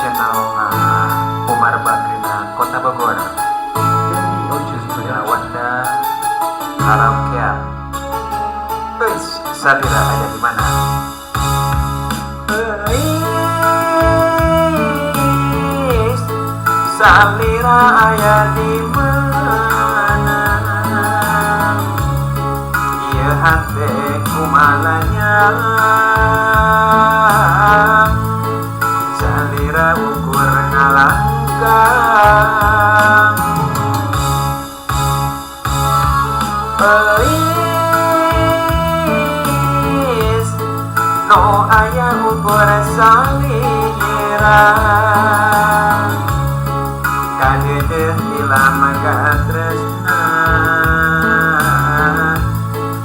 channel Umar Bakrina Kota Bogor dan di Ojus Wanda Karaokean. Guys, Salira ada di mana? Salira aya di mana? Ieu hate kumalanya. Salira ukur ngalangkang. Eis no aya ukur salira. Kadeudeung ilama katresna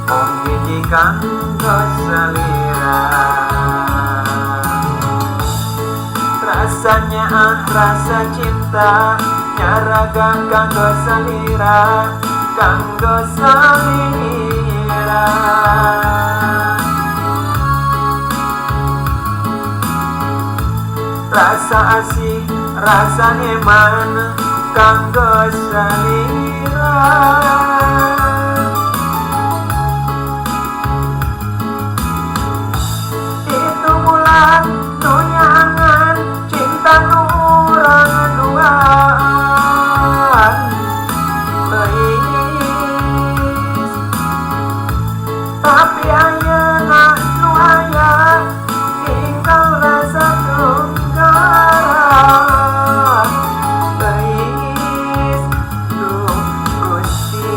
mung hiji kanggo salira. Rasanya rasa cinta nyaraga kanggo salira, kanggo salira. Rasa asih, rasa eman kanggo salira. Itu bulan nu nyangan cinta nu urang duaan. Eis tapi ayeuna nu aya tinggal rasa tunggaran. Eis duh Gusti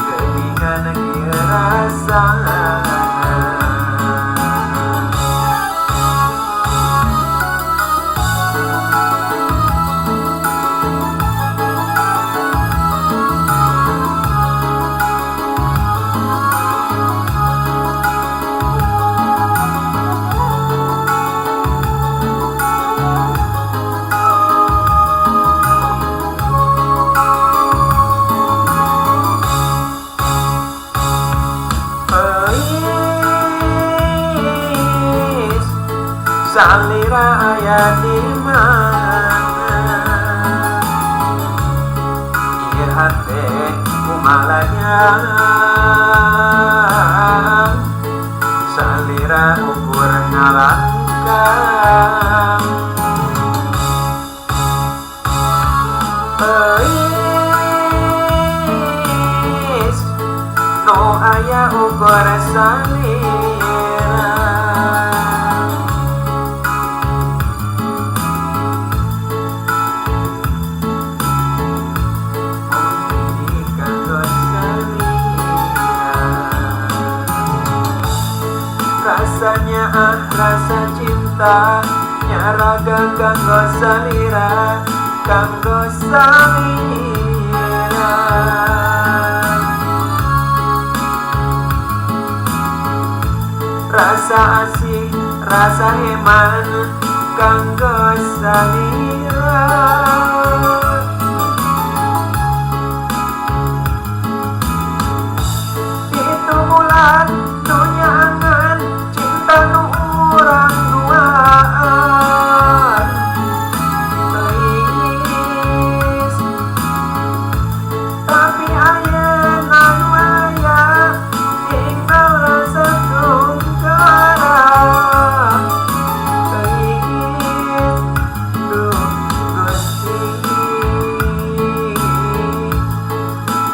geuningan ieu rasa. Salira aya di mana? Ieu hate kumalanya. Salira ukur ngalangkang. Eis no aya ukur salira. Rasanya rasa cinta nyaraga kanggo salira, kanggo salira. Rasa asih, rasa eman kanggo salira. Itu bulan nu nyangan cinta nu urang duaan. Eis tapi ayeuna nu aya tinggal rasa tunggaran. Eis duh Gusti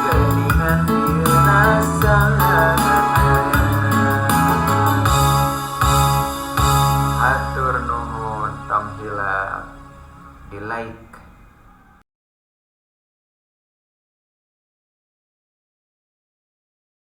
geuningan ieu rasa. Hatur nuhun, tong hilap di like